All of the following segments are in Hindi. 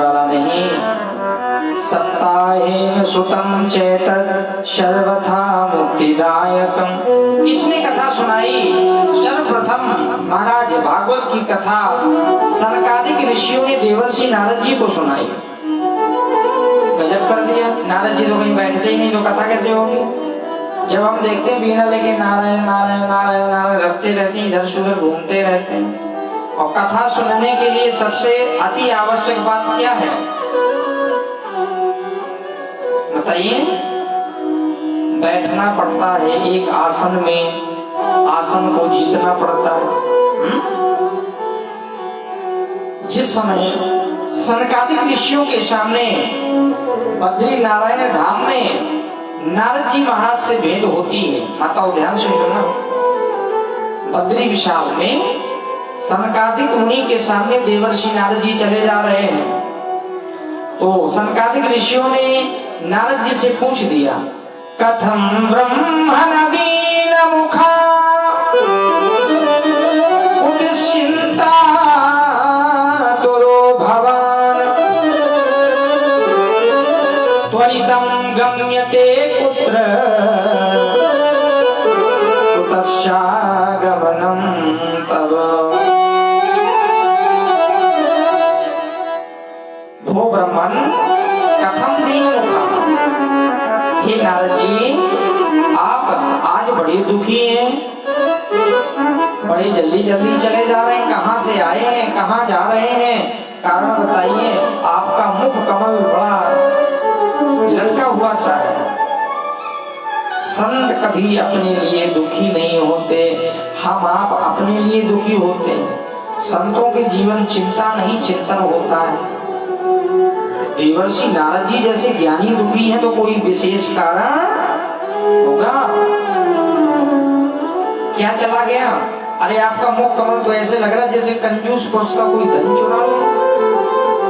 वाला नहीं। सप्ताहेन सुतम चेतत् सर्वथा मुक्तिदायकम। किसने कथा सुनाई? सर्वप्रथम महाराज भागवत की कथा सनकादिक ऋषियों ने देवर्षि नारद जी को सुनाई। गजब कर दिया। नारद जी तो कहीं बैठते ही नहीं, तो कथा कैसे होगी? जब हम देखते हैं बीना लेके नारायण नारायण नारायण नारायण रखते रहते हैं, इधर से उधर घूमते रहते हैं। और कथा सुनने के लिए सबसे अति आवश्यक बात क्या है बताइए? बैठना पड़ता है एक आसन में, आसन को जीतना पड़ता है। जिस समय सनकादिक ऋषियों के सामने बद्री नारायण धाम में नारद जी महाराज से भेंट होती है, माताओं ध्यान से सुनना। बद्री विशाल में सनकादिक मुनि के सामने देवर्षि नारद जी चले जा रहे हैं। तो सनकादिक ऋषियों ने नारद जी से पूछ दिया, कथम ब्रह्म नवीन मुखा उदिश्यन्ता तुरो भवान त्वरितं गम्यते कुत्र कुतश्चागमनं तव। भो ब्रह्मन् कथम दीनमुखा। हे नारद जी, आप आज बड़े दुखी हैं, बड़े जल्दी जल्दी चले जा रहे हैं। कहाँ से आए हैं, कहाँ जा रहे हैं, कारण बताइए। आपका मुख कमल बड़ा लटका हुआ सा है। संत कभी अपने लिए दुखी नहीं होते, हम आप अपने लिए दुखी होते हैं। संतों के जीवन चिंता नहीं चिंतन होता है। देवर्षि नारद जी जैसे ज्ञानी दुखी हैं तो कोई विशेष कारण होगा। क्या चला गया? अरे आपका मुख कमल तो ऐसे लग रहा है जैसे कंजूस पुरुष का कोई धन चुरा लो।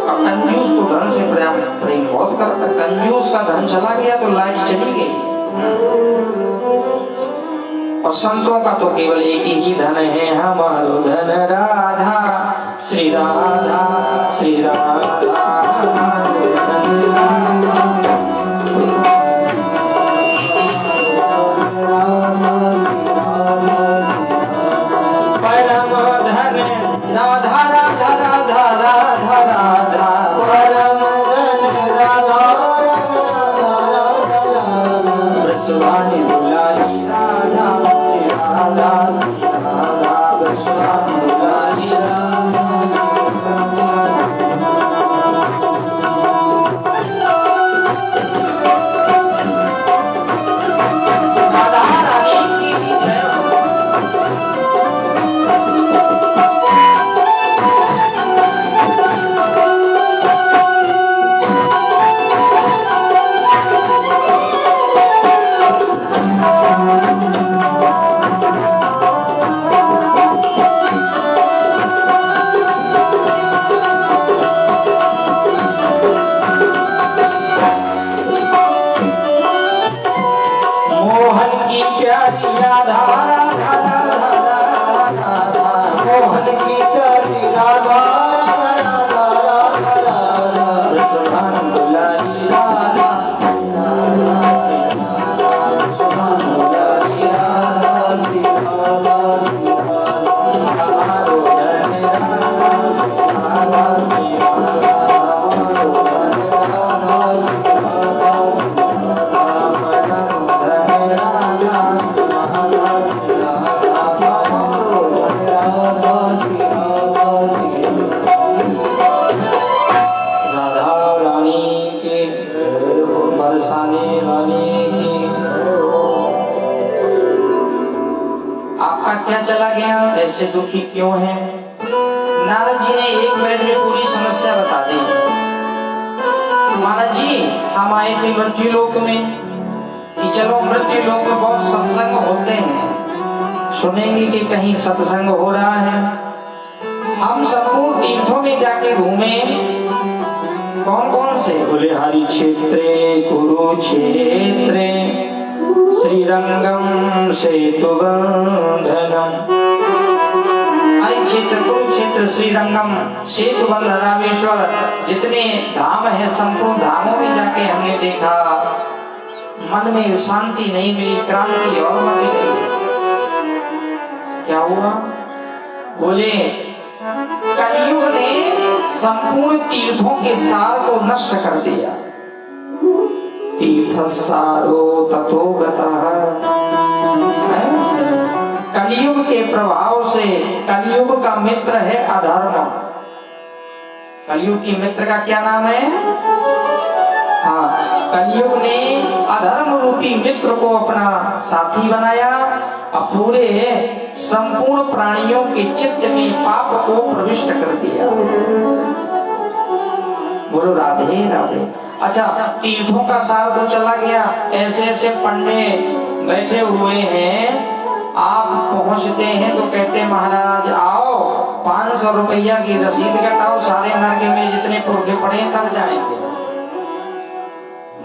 अब कंजूस तो धन से प्रेम बहुत करता, कंजूस का धन चला गया तो लाइट चली गई। और संतों का तो केवल एक ही धन है, हमारो धन राधा श्री राधा श्री राधा। राधा राधा राधा राधा राधा परम धन राधा ब्रजवाणी दुलारी राधा श्री राधा श्री राधा ब्रजवाणी दुलारी ऐसे दुखी क्यों हैं? नारद जी ने 1 मिनट में पूरी समस्या बता दी। महाराज जी, हम आए थे मृत्यु लोक में कि चलो मृत्यु लोक में बहुत सत्संग होते हैं, सुनेंगे कि कहीं सत्संग हो रहा है। हम संपूर्ण तीर्थों में जाके घूमे। कौन कौन से? बोले हरि क्षेत्रे कुरुक्षेत्रे श्रीरंगम सेतुबंधनम। हरि क्षेत्र कुरुक्षेत्र क्षेत्र, श्रीरंगम, सेतुबंध, रामेश्वर, जितने धाम है संपूर्ण धामों में जाके हमने देखा, मन में शांति नहीं मिली, क्रांति और मची गई। क्या हुआ? बोले कलयुग ने संपूर्ण तीर्थों के सार को नष्ट कर दिया। तीर्थ सारो ततो गतः। कलयुग के प्रभाव से, कलयुग का मित्र है अधर्म। कलयुग की मित्र का क्या नाम है? हाँ, कलयुग ने अधर्म रूपी मित्र को अपना साथी बनाया। अब पूरे संपूर्ण प्राणियों के चित्त में पाप को प्रविष्ट कर दिया। बोलो राधे राधे। अच्छा, तीर्थों का सार तो चला गया, ऐसे ऐसे पंडित बैठे हुए हैं, आप पहुंचते हैं तो कहते महाराज आओ 500 रुपया की रसीद कटाओ, सारे नरके में जितने पुरखे पड़े हैं तब जाएंगे।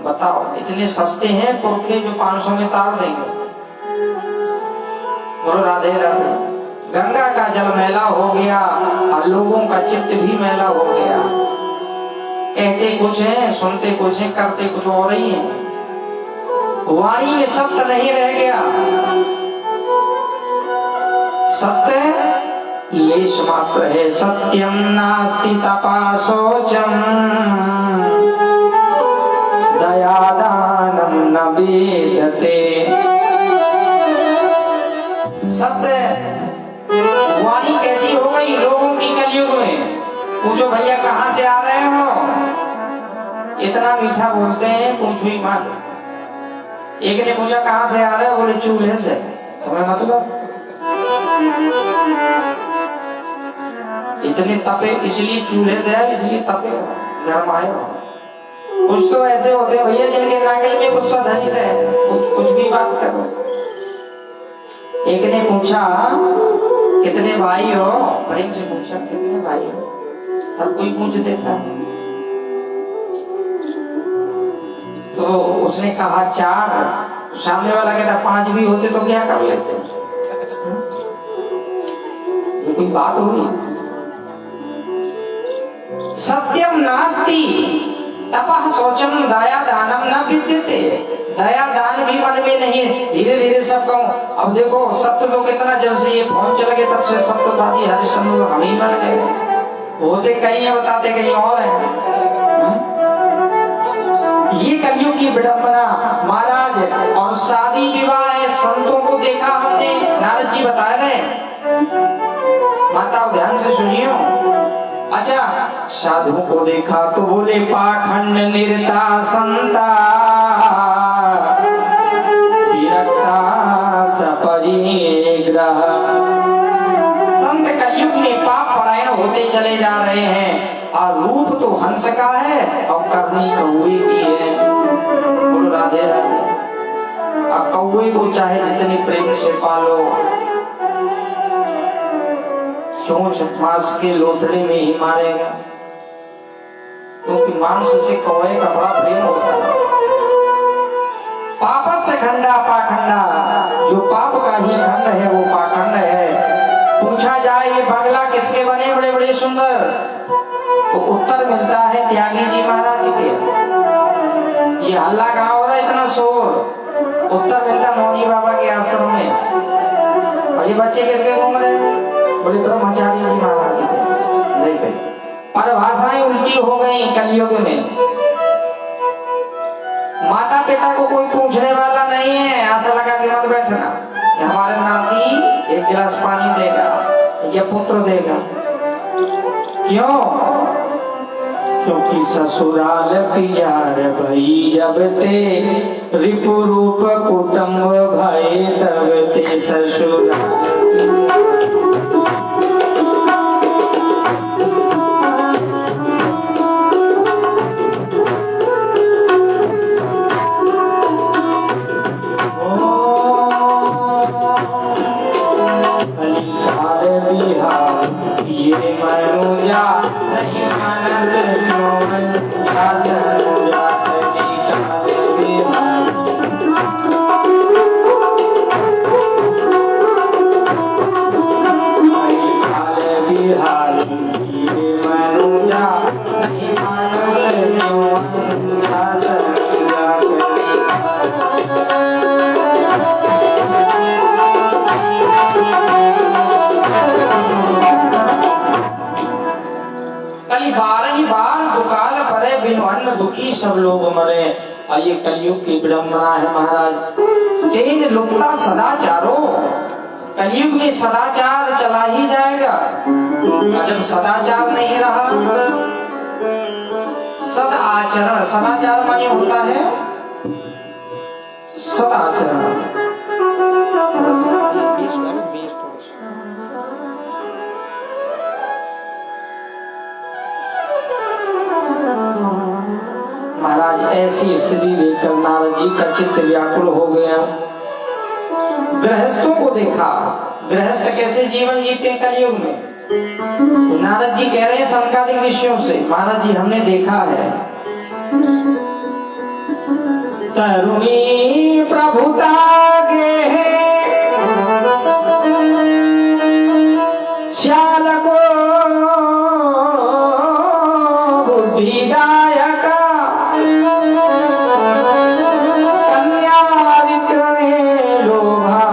बताओ, इतने सस्ते हैं पुरखे जो 500 में तार देंगे। बोलो राधे राधे। गंगा का जल मैला हो गया और लोगों का चित्त भी मैला हो गया। कहते कुछ है, सुनते कुछ है, करते कुछ और ही है। वाणी में सत्य नहीं रह गया। सत्य लेश मात्र है। सत्यम नास्ति तपा शौचम दयादानम न वेदते। सत्य वाणी कैसी हो गई लोगों की कलयुग में? पूछो भैया कहाँ से आ रहे हो? इतना मीठा बोलते हैं, पूछो ही मान। एक ने पूछा कहाँ से आ रहे हो? बोले चूल्हे से। तुम्हें मतलब इतने तपे इसलिए चूल्हे से है, इसलिए तपे गर्म आए हो। कुछ तो ऐसे होते हैं भैया जिनके नागल में गुस्सा धरी रहे, कुछ भी बात करो। एक ने पूछा कितने भाई हो? प्रेम से पूछा कितने भाई हो? हर कोई पूछ देता है। तो उसने कहा 4। सामने वाला कहता 5 भी होते तो क्या कर लेते? ये कोई बात हुई? सत्यम नास्ति तपः शौचम दया दानम न विद्यते। दया दान भी मन में नहीं। धीरे धीरे सब कहूँ। अब देखो सत्य तो कितना, जब से ये फोन चल गए तब से सत्यवादी हरिश्चंद्र हम ही बन गए। होते कहीं है, बताते कहीं और है। ये कलयुग की विडंबना महाराज। और शादी विवाह है, संतों को देखा हमने, नारद जी बता रहे। माताओं ध्यान से सुनियो। अच्छा, साधु को देखा तो बोले पाखंड निरता संता विरक्ता सपरिग्रह। संत कलयुग में पाप परायण होते चले जा रहे हैं और रूप तो हंस का है और करनी कौवे की है। बोलो राधे राधे। अब कौवे को चाहे जितनी प्रेम से पालो, चोंच मांस के लोथड़े में ही मारेगा, क्योंकि मांस से कौवे का बड़ा प्रेम होता है। पापस से खंडा पाखंडा, जो पाप का ही खंड है वो पाखंड है। पूछा जाए ये बंगला किसके बने बड़े बड़े सुंदर, तो उत्तर मिलता है त्यागी जी महाराज के। ये हल्ला कहाँ हो रहा है इतना शोर? उत्तर मिलता मौनी बाबा के आश्रम में। और ये बच्चे किसके घूम रहे? बोले ब्रह्मचारी जी महाराज के। देखे पर भाषाएं उल्टी हो गई कलयुग में। माता पिता को कोई पूछने वाला नहीं है। ऐसा लगा कि मत बैठना, हमारे नाती 1 गिलास पानी देगा या पुत्र देगा। क्यों? क्योंकि ससुराल प्यार भई जब ते, रिपु रूप कुटुंब भय तब ते ससुराल। कली 12 बार दुकाल परे बिन अन्न दुखी सब लोग मरे। और ये कलयुग की विडंबना है महाराज। तेज लुप्ता सदाचारो, कलयुग में सदाचार चला ही जाएगा। और जब सदाचार नहीं रहा, सद आचरण, सदाचार माने होता है सदाचरण। महाराज ऐसी स्थिति देखकर नारद जी का चित्त व्याकुल हो गया। गृहस्थों को देखा, गृहस्थ कैसे जीवन जीते कलयुग में। तो नारद जी कह रहे हैं सनकादिक ऋषियों से, महाराज जी हमने देखा है तरुणी प्रभुता गे श्याल को बुद्धिदायक कन्या विक्रमे लोभा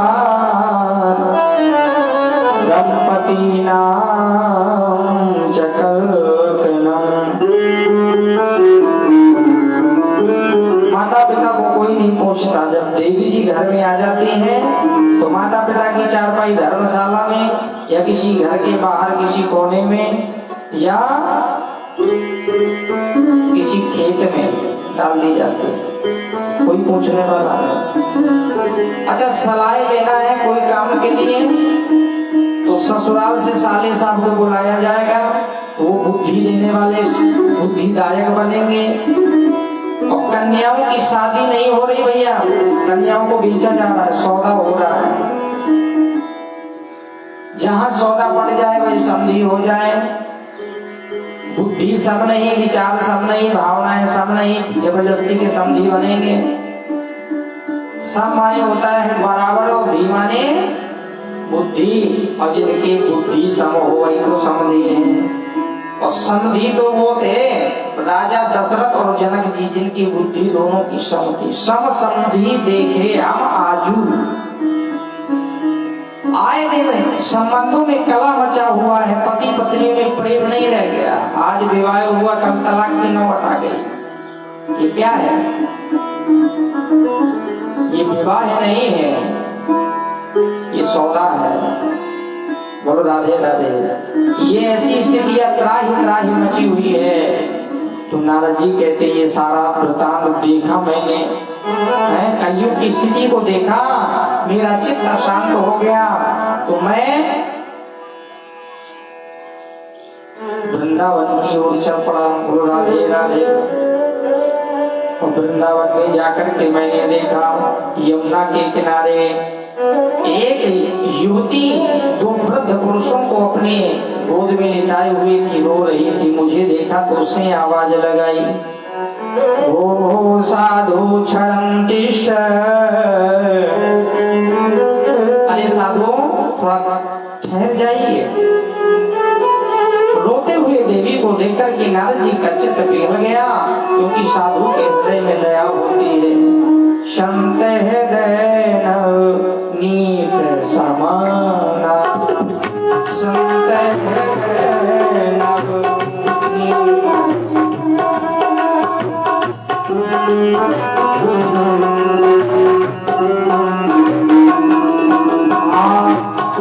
दंपति नाम चकलकनम। माता पिता को कोई नहीं पूछता। जब देवी जी घर में आ जाती है तो माता पिता की चारपाई धर्मशाला में या किसी घर के बाहर किसी कोने में या किसी खेत में डाल दी जाती है, कोई पूछने वाला नहीं। अच्छा सलाह देना है कोई काम के लिए तो ससुराल से साले साहब को बुलाया जाएगा, वो बुद्धि देने वाले बुद्धिदायक बनेंगे। और कन्याओं की शादी नहीं हो रही भैया, कन्याओं को बेचा जा रहा है, सौदा हो रहा है। जहां सौदा पड़ जाए वही समझी हो जाए। बुद्धि सब नहीं, विचार सब नहीं, भावनाएं सब नहीं, जबरदस्ती के समझी बनेंगे। सब माने होता है बराबर और भी माने बुद्धि, और जिनकी बुद्धि सम हो वही तो समझी है। और समझी तो वो थे राजा दशरथ और जनक जी, जिनकी बुद्धि दोनों की सम थी। सम समझी देखे हम आजू। आए दिन संबंधों में कला मचा हुआ है, पति पत्नी में प्रेम नहीं रह गया। आज विवाह हुआ कल तलाक की नौबत आ गई। ये क्या है? ये विवाह नहीं है, ये सौदा है। बोलो राधे राधे। ये ऐसी स्थिति त्राही मची हुई है। तो नारद जी कहते ये सारा वृतांत देखा मैंने, कलयुग की स्थिति को देखा, मेरा चित्त शांत हो गया। तो मैं वृंदावन की ओर चल पड़ा। बोलो राधे राधे। और वृंदावन में जाकर के मैंने देखा यमुना के किनारे एक युवती दो वृद्ध पुरुषों को अपने गोद में लिटाए हुई थी, रो रही थी। मुझे देखा तो उसने आवाज लगाई, ओ साधु क्षणं तिष्ठ। अरे साधु थोड़ा ठहर जाइए। रोते हुए देवी को देखकर के नारद जी का चित्त पिघल गया, क्योंकि साधु के हृदय में दया होती है। शांत हृदय नीत समाना, शांत हृदय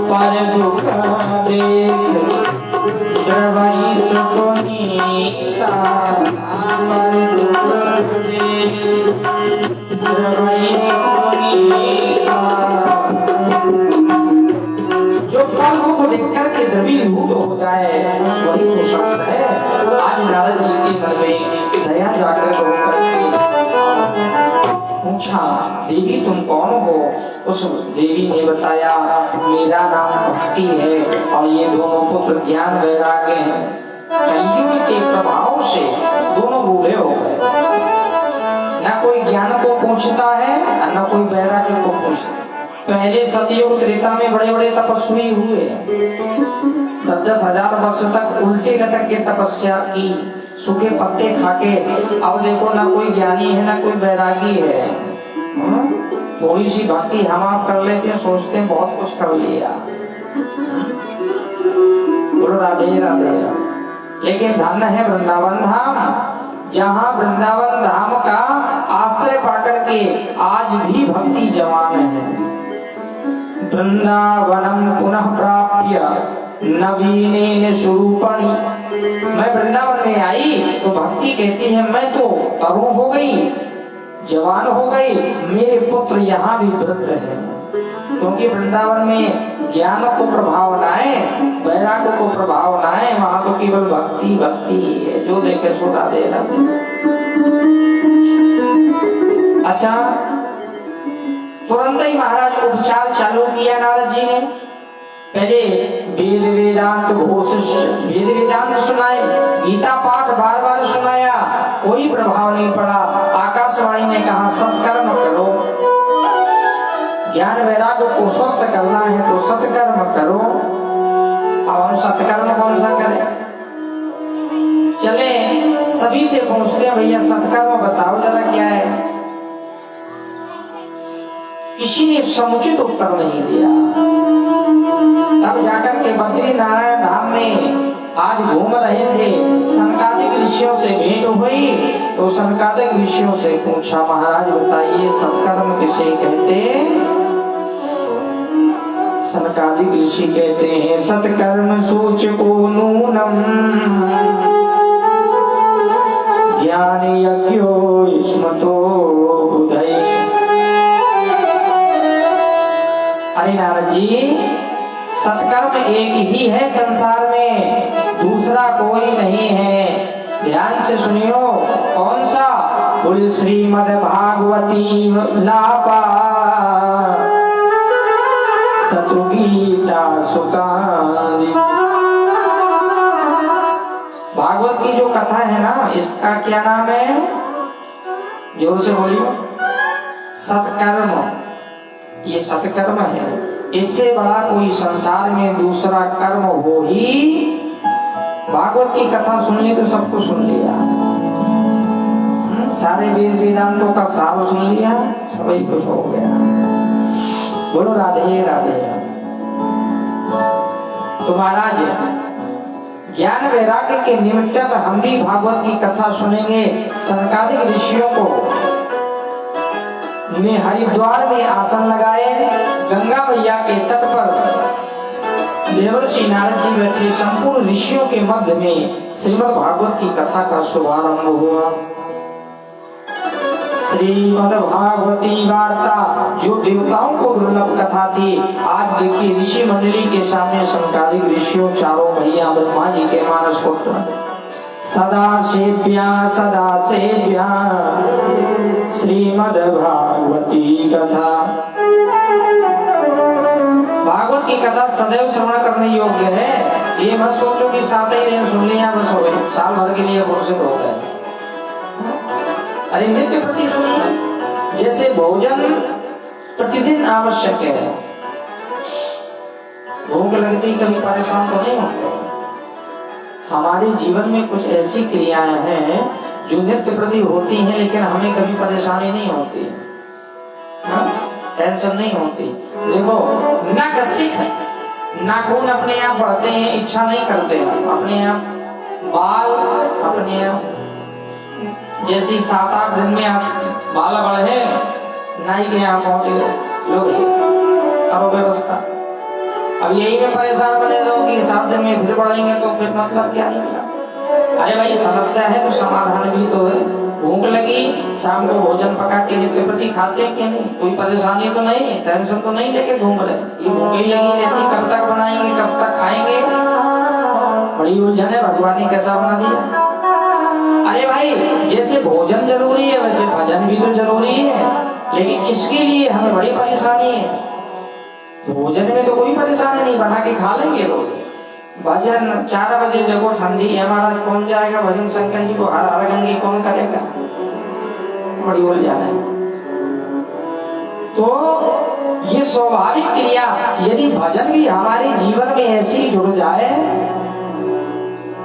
पर दुख देख द्रवई सुनीता, पर दुख देख द्रवई सुनीता। जो फल को देखकर के द्रवीभूत हो जाए वही तो शब्द है। आज नारद जी के मन में दया जागृत होकर पूछा, देवी तुम कौन हो? उस देवी ने बताया, मेरा नाम भक्ति है और ये दोनों पुत्र ज्ञान वैराग्य हैं। कलयुग के प्रभाव से दोनों बूढ़े हो गए, न कोई ज्ञान को पूछता है न कोई वैराग्य को पूछता। पहले सतयुग त्रेता में बड़े बड़े तपस्वी हुए, 10,000 वर्ष तक उल्टे लटक के तपस्या की, सूखे पत्ते खाके। अब देखो ना कोई ज्ञानी है ना कोई बैरागी है। थोड़ी सी भक्ति हम आप कर लेते हैं, सोचते हैं बहुत कुछ कर लिया। बोलो राधे राधे। लेकिन धन है वृंदावन धाम, जहाँ वृंदावन धाम का आश्रय पाकर के आज भी भक्ति जवान है। वृंदावनम पुनः प्राप्य नवीनेन स्वरूपणि। मैं वृंदावन में आई तो भक्ति कहती है मैं तो तरुण हो गई, जवान हो गई, मेरे पुत्र यहाँ भी वृद्ध है। क्योंकि वृंदावन में ज्ञान को प्रभाव ना है, वैराग को प्रभाव ना है, वहां तो केवल भक्ति भक्ति है, जो देखे सो राधे राधे। अच्छा, तुरंत ही महाराज उपचार चालू किया नारद जी ने। पहले वेद वेदांत वेद वेदांत सुनाए, गीता पाठ बार बार सुनाया, कोई प्रभाव नहीं पड़ा। आकाशवाणी ने कहा सत्कर्म करो, ज्ञान वैराग को स्वस्थ करना है तो सत्कर्म करो। अब हम सत्कर्म कौन सा करें? चले सभी से पूछते हैं, भैया सत्कर्म बताओ जरा क्या है। किसी ने समुचित उत्तर नहीं दिया। तब जाकर के बद्री नारायण धाम में आज घूम रहे थे, सनकादिक ऋषियों से भेंट हुई तो सनकादिक ऋषियों से पूछा, महाराज बताइए सत्कर्म किसे कहते? सनकादिक ऋषि कहते हैं सत्कर्म सूचको नूनम ज्ञान यज्ञो स्मतो बुधै। अरे नारद जी, सत्कर्म एक ही है संसार में, दूसरा कोई नहीं है। ध्यान से सुनियो, कौन सा? बोले श्रीमद् भागवती लापा सतुगीता सुकादि। भागवत की जो कथा है ना, इसका क्या नाम है? जोर से बोलियो। सत्कर्म। ये सत्कर्म है, इससे बड़ा कोई संसार में दूसरा कर्म हो ही। भागवत की कथा सुनिए तो सबको सुन लिया, सारे वेद वेदांतों का सार सुन लिया, सभी कुछ हो गया। बोलो राधे राधे। तो महाराज ज्ञान वैराग्य के निमित्त हम भी भागवत की कथा सुनेंगे। सनकादिक ऋषियों को ने हरिद्वार में आसन लगाए, गंगा मैया के तट पर देवर्षि नारद जी बैठे, संपूर्ण ऋषियों के मध्य में श्रीमद् भागवत की कथा का शुभारंभ हुआ। श्रीमद् भागवती वार्ता जो देवताओं को दुर्लभ कथा थी, आज देखिए ऋषि मंडली के सामने सनकादिक ऋषियों, चारों भैया ब्रह्मा जी के मानस पुत्र सदा सेव्या श्रीमद् भागवती कथा। भागवत की कथा सदैव श्रवण करने योग्य है। ये मत सोचो कि साथ ही दिन सुन लिया बस हो गए, साल भर के लिए फुर्सत हो गए। अरे नित्य प्रति सुनिए। जैसे भोजन प्रतिदिन आवश्यक है, भूख लगती कभी परेशान तो नहीं होते। हमारे जीवन में कुछ ऐसी क्रियाएं हैं जो नित्य प्रति होती हैं, लेकिन हमें कभी परेशानी नहीं होती, टेंशन नहीं होती। देखो, नख सिख नाखून अपने आप बढ़ते हैं, इच्छा नहीं करते हैं अपने आप। बाल अपने आप, जैसी 7-8 दिन में आप बाल बढ़े, नाई के यहाँ पहुंचे, लो करो व्यवस्था। अब यही में परेशान बने रहो कि 7 दिन में फिर बढ़ेंगे तो फिर मतलब क्या निकला। अरे भाई समस्या है तो समाधान भी तो है। भूख लगी, शाम को भोजन पका के नित्य प्रति खाते कि नहीं? कोई परेशानी तो नहीं, टेंशन तो नहीं लेके घूम रहे। ये भूख ही लगी रहती, कब तक बनाएंगे, कब तक खाएंगे? बड़ी उलझन है, भगवान ने कैसा बना दिया। अरे भाई, जैसे भोजन जरूरी है वैसे भजन भी तो जरूरी है, लेकिन इसके लिए हमें बड़ी परेशानी है। भोजन में तो कोई परेशानी नहीं, बना के खा लेंगे लोग। भजन 4 बजे जगो ठंडी है, महाराज कौन जाएगा भजन? शंकर जी को हर गंगे कौन करेगा? बड़ी उलझन है। तो ये स्वाभाविक क्रिया, यदि भजन भी हमारे जीवन में ऐसी जुड़ जाए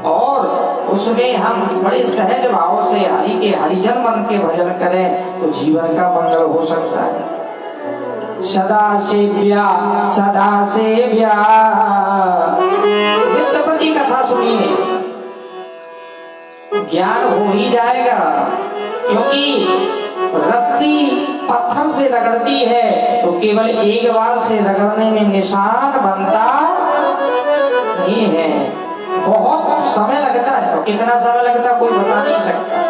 और उसमें हम बड़े सहज भाव से हरि के हरिजन बन के भजन करें तो जीवन का मंगल हो सकता है। सदा सेव्या सदा सेव्या, नित्यपति कथा सुनिए, ज्ञान हो ही जाएगा। क्योंकि रस्सी पत्थर से रगड़ती है तो केवल एक बार से रगड़ने में निशान बनता नहीं है, बहुत समय लगता है। और कितना समय लगता कोई बता नहीं सकता।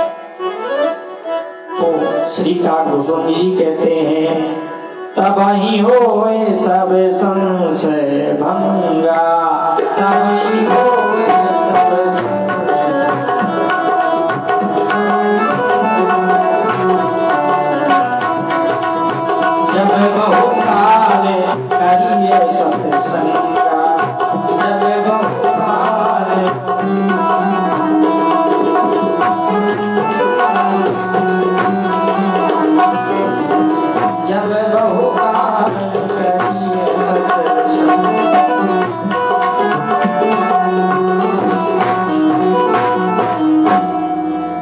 तो श्री काकभूषण जी कहते हैं तबहि होए सब संशय भंगा, तबहि होए सब जब बहुकाल करिए सत्संगा, जब बहुकाल जब बहुकाल करिए सत्संगा।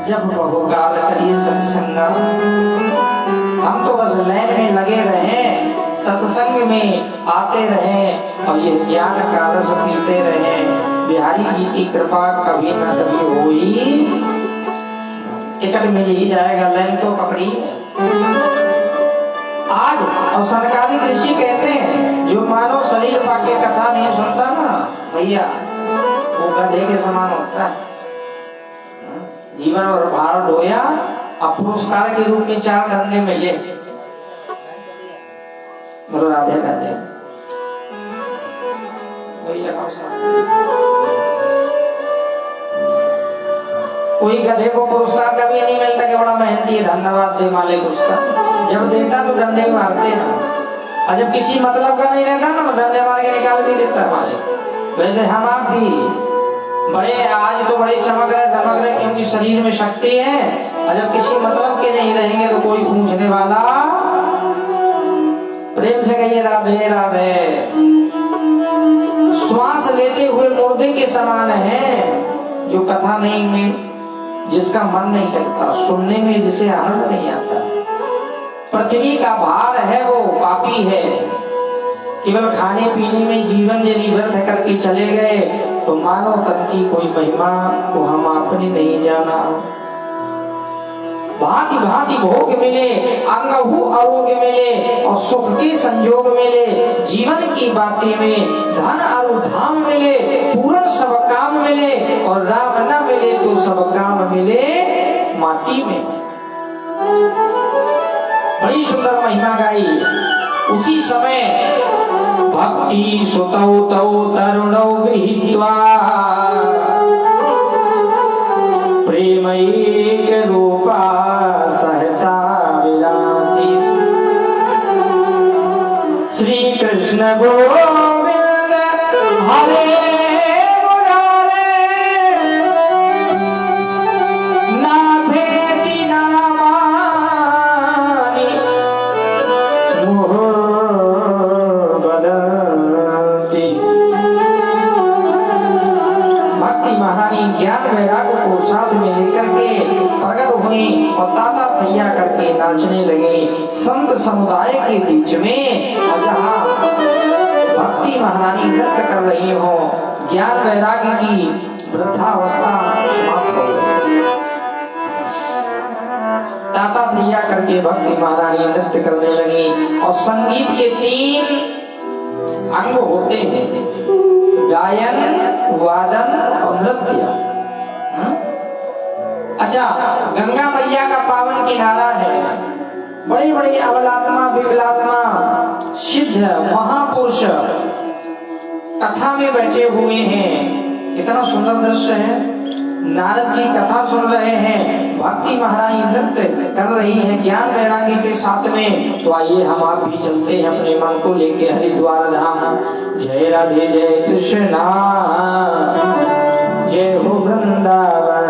जब बहुकाल करिए सत्संगा, हम तो बस लैन में लगे रहे, सत्संग में आते रहे और ये ज्ञान का रस पीते रहे। बिहारी जी की कृपा कभी ना कभी हुई, टिकट मिल ही जाएगा, लाइन तो पकड़ी है आज। और सरकारी ऋषि कहते हैं जो मानव शरीर पाके कथा नहीं सुनता ना भैया, वो गधे के समान होता है। जीवन और भार ढोया, अब पुरस्कार के रूप में 4 डंडे मिले। बोलो राधे राधे। कोई गधे को पुरस्कार कभी नहीं मिलता कि बड़ा मेहनती है, धन्यवाद दे मालिक उसका। जब देता तो डंडे ही मारते ना, और जब किसी मतलब का नहीं रहता ना तो डंडे मार के निकाल भी देता मालिक। वैसे हम आप भी बड़े आज तो बड़े चमक रहे क्योंकि शरीर में शक्ति है, और जब किसी मतलब के नहीं रहेंगे तो कोई पूछने वाला। प्रेम से कहिए राधे राधे। श्वास लेते हुए मुर्दे के समान है जो कथा नहीं में जिसका मन नहीं लगता, सुनने में जिसे आनंद नहीं आता। पृथ्वी का भार है वो पापी है, केवल खाने पीने में जीवन यदि व्यर्थ करके चले गए तो मानो तन की कोई महिमा को हम आपने नहीं जाना। भांति भांति भोग मिले, अंगहु आरोग्य मिले और सुख के संयोग मिले, जीवन की बातें में धन और धाम मिले, पूर्ण सब काम मिले, और राम न मिले तो सब काम मिले माटी में। बड़ी सुंदर महिमा गाई। उसी समय भक्ति सुतौ तौ तरुणौ गृहीत्वा प्रेमैक रूपा सहसा विलासी श्री कृष्ण गोविंद हरे मुरारे नाथेति नामानि ज्ञान वैराग को साथ में लेकर के प्रकट हुई और ताता थैया करके नाचने लगे संत समुदाय के बीच में। और जहाँ भक्ति महारानी नृत्य कर रही हो, ज्ञान वैराग की वृद्धावस्था समाप्त हो गई। ताता थैया करके भक्ति महारानी नृत्य करने लगी। और संगीत के 3 अंग होते हैं, गायन, वादन और नृत्य। अच्छा, गंगा मैया का पावन किनारा है, बड़े बड़े अबलात्मा विबलात्मा सिद्ध महापुरुष कथा में बैठे हुए हैं। कितना सुंदर दृश्य है। नारद जी कथा सुन रहे हैं, भक्ति महारानी नृत्य कर रही है ज्ञान वैरागी के साथ में। तो आइए हम आप भी चलते हैं अपने मन को लेके हरिद्वार धाम। जय राधे जय कृष्णा, जय हो वृंदावन।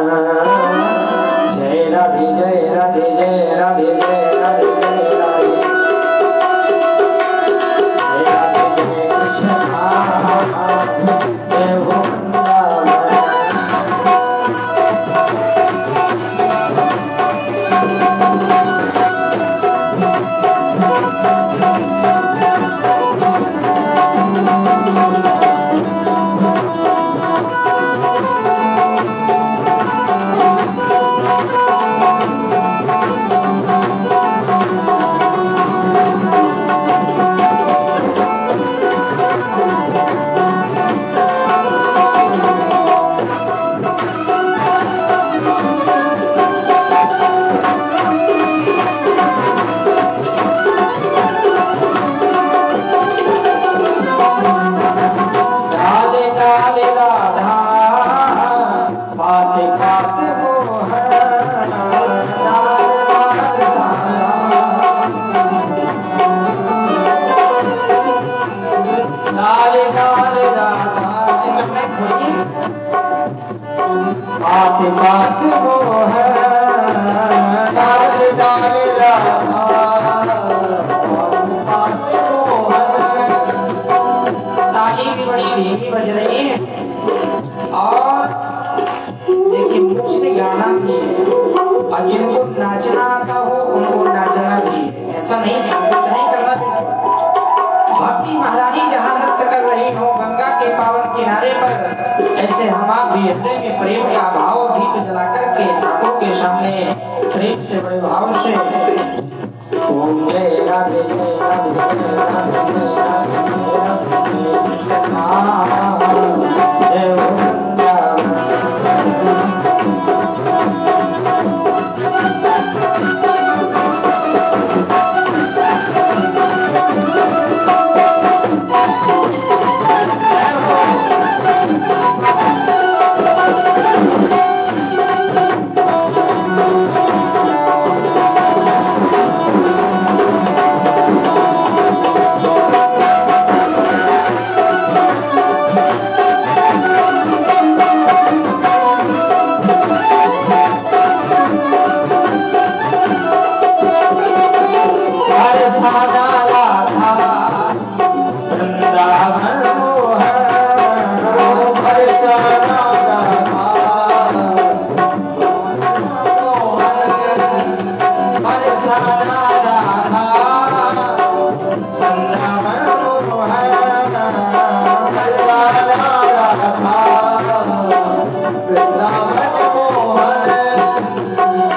जय राधे जय राधे जय राधे जय राधे जय राधे। जय राधे जय कृष्णा, जय हो वृंदावन। बात बात वो है, डाल डाल राधा बात वो है। ताली भी बड़ी धीमी बज रही है और देखिए मुख से गाना भी है और जिनको नाचना आता हो उनको नाचना भी है। ऐसा नहीं संकोच नहीं करना चाहिए। भक्ति महारानी जहाँ नृत्य कर रही हो गंगा के पावन किनारे पर, ऐसे हम आप भी हृदय में प्रेम का भाव दीप जला करके ठाकुर के सामने प्रेम से बड़े भाव से ओम जय राधे जय राधे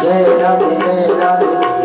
जय राधे जय राधे जय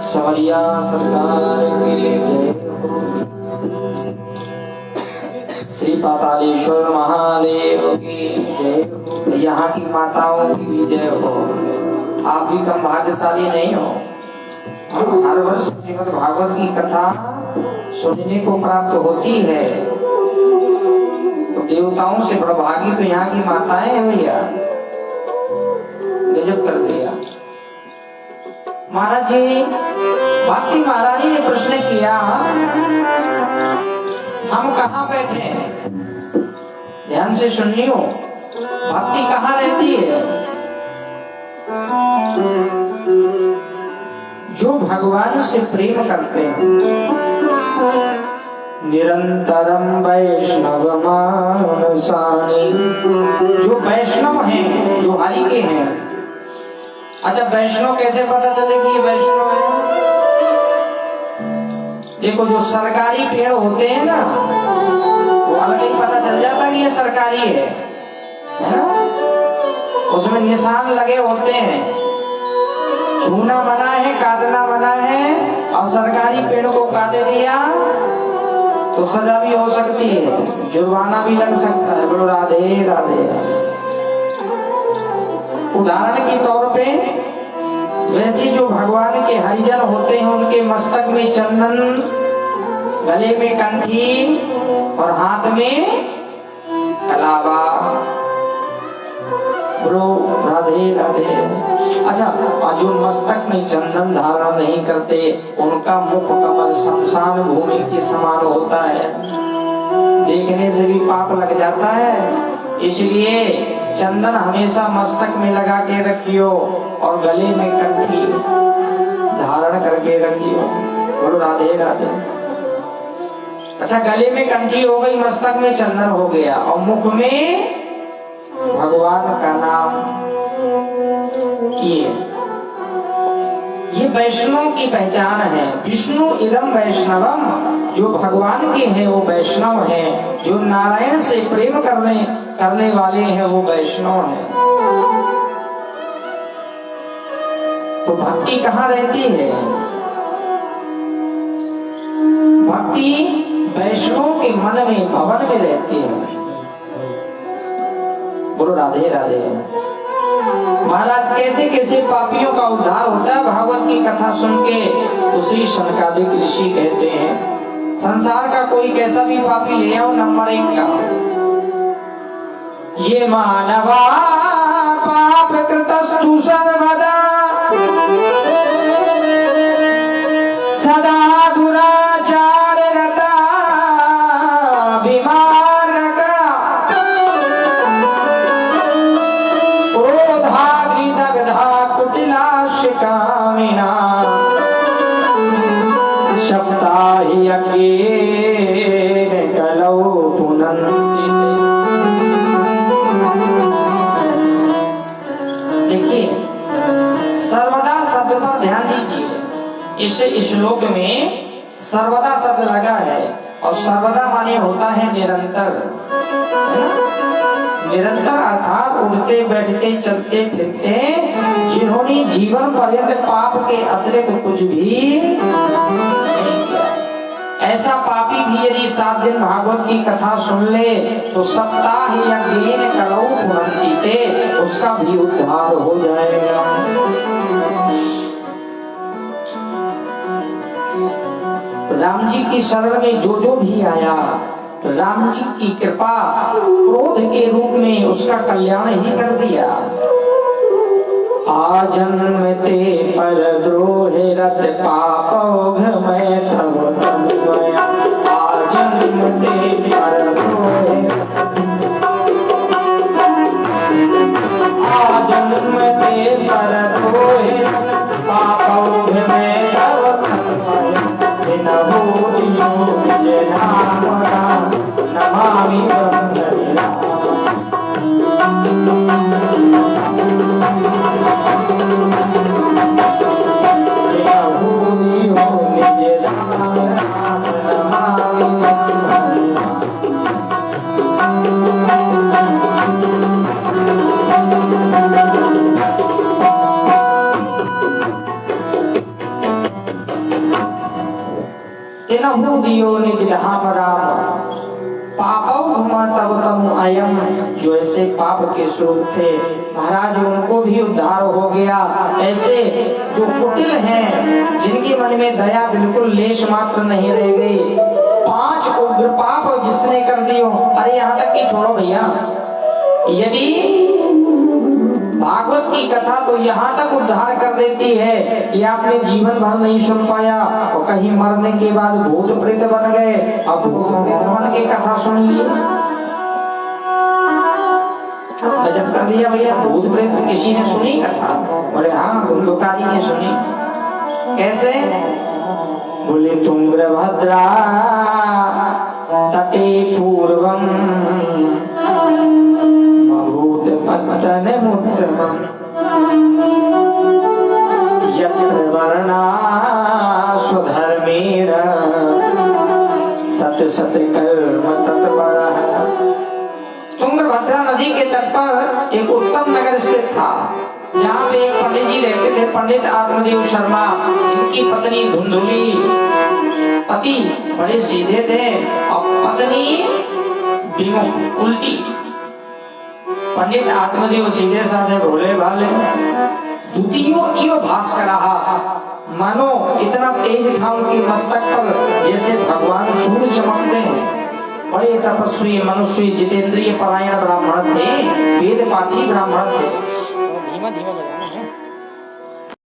सवरिया सरकार के जय श्री पातालेश्वर महादेव की जय। यहाँ की माताओं की भी जय हो। आप भी कम भाग्यशाली नहीं हो। हर वर्ष श्रीमद् भागवत की कथा सुनने को प्राप्त होती है, तो देवताओं से बड़ा भागी तो यहाँ की माताएं हैं भैया। गजब कर दिया। महाराज जी, भक्ति महारानी ने प्रश्न किया, हम कहाँ बैठे? ध्यान से सुनियो, भक्ति कहाँ रहती है? जो भगवान से प्रेम करते हैं, निरंतरम वैष्णव मानसानि, जो वैष्णव हैं, जो हरि के हैं। अच्छा, वैष्णव कैसे पता चले कि ये वैष्णव है? देखो, जो सरकारी पेड़ होते हैं ना, वो अलग ही पता चल जाता है कि ये सरकारी है ना? उसमें निशान लगे होते हैं, छूना मना है, काटना मना है, और सरकारी पेड़ को काट दिया तो सजा भी हो सकती है, जुर्माना भी लग सकता है। बोलो राधे राधे। उदाहरण के तौर पे वैसे जो भगवान के हरिजन होते हैं, उनके मस्तक में चंदन, गले में कंठी और हाथ में कलावा। बोलो राधे राधे। अच्छा, जो मस्तक में चंदन धारण नहीं करते, उनका मुख कमल शमशान भूमि के समान होता है, देखने से भी पाप लग जाता है। इसलिए चंदन हमेशा मस्तक में लगा के रखियो और गले में कंठी। धारण करके रखियो। बोलो राधे राधे। अच्छा, गले में कंठी हो गई, मस्तक में चंदन हो गया और मुख में भगवान का नाम किए। ये वैष्णव की पहचान है। विष्णु इदम वैष्णवम, जो भगवान के हैं वो वैष्णव हैं, जो नारायण से प्रेम करने वाले हैं वो वैष्णव हैं। तो भक्ति कहाँ रहती है? भक्ति वैष्णव के मन में, भवन में रहती है। बोलो राधे राधे। महाराज कैसे कैसे पापियों का उद्धार होता है भागवत की कथा सुन के। उसी सनकादिक ऋषि कहते हैं संसार का कोई कैसा भी पापी ले आओ, नंबर 1 का, ये मानवा पाप कृतस्तु सर्वदा सदा दुराचार रता विमार्ग क्रोधाग्निदग्धा कुटिलाशिकामिना सप्ताहि यज्ञेन कलौ पुनन्ति। देखिए, सर्वदा शब्द पर ध्यान दीजिए। इस श्लोक में सर्वदा शब्द लगा है और सर्वदा माने होता है निरंतर। निरंतर अर्थात उठते बैठते चलते फिरते, जिन्होंने जीवन पर्यंत पाप के अतिरिक्त कुछ भी नहीं किया। ऐसा पापी भी यदि 7 दिन भागवत की कथा सुन ले तो सप्ताह यज्ञेन कलौ पुनन्ति, उसका भी उद्धार हो जाएगा। राम जी की शरण में जो भी आया, राम जी की कृपा क्रोध के रूप में उसका कल्याण ही कर दिया। आजन्मते पर द्रोहे रत पापौघ मैं तब तन्मया। आजन्मते पर द्रोहे, आजन्मते पर द्रोहे पापौघ मैं तब तन्मया। नमामि दियो निज तब तम अयम। जो ऐसे पाप के स्वरूप थे महाराज, उनको भी उद्धार हो गया। ऐसे जो कुटिल हैं, जिनके मन में दया बिल्कुल लेश मात्र नहीं रह गई, 5 उग्र पाप जिसने कर दियो। अरे यहाँ तक कि छोड़ो भैया, यदि भागवत की कथा तो यहाँ तक उद्धार कर देती है कि आपने जीवन भर नहीं सुन पाया और कहीं मरने के बाद भूत प्रेत बन गए, अब भूत प्रेत बन के कथा सुन ली। गजब कर दिया भैया, भूत प्रेत किसी ने सुनी कथा? बोले हाँ, धुंधुकारी ने सुनी। कैसे? बोले तुंगभद्रा तटे पूर्वम पतन मुत्तमं यत्र वर्णा स्वधर्मेण सत सत कर्म तत्परः। तुंगभद्रा नदी के तट पर एक उत्तम नगर स्थित था, जहाँ पे एक पंडित जी रहते थे, पंडित आत्मदेव शर्मा, जिनकी पत्नी धुंधुली। पति बड़े सीधे थे और पत्नी विमुख, उल्टी। पंडित आत्मदेव सीधे साधे भोले भाले, द्वितीयो इव भास्करः, मानो इतना तेज था उनके मस्तक पर जैसे भगवान सूर्य चमकते हैं। बड़े तपस्वी, मनुष्य, जितेंद्रिय परायण ब्राह्मण थे, वेद पाठी ब्राह्मण थे। धीमा धीमा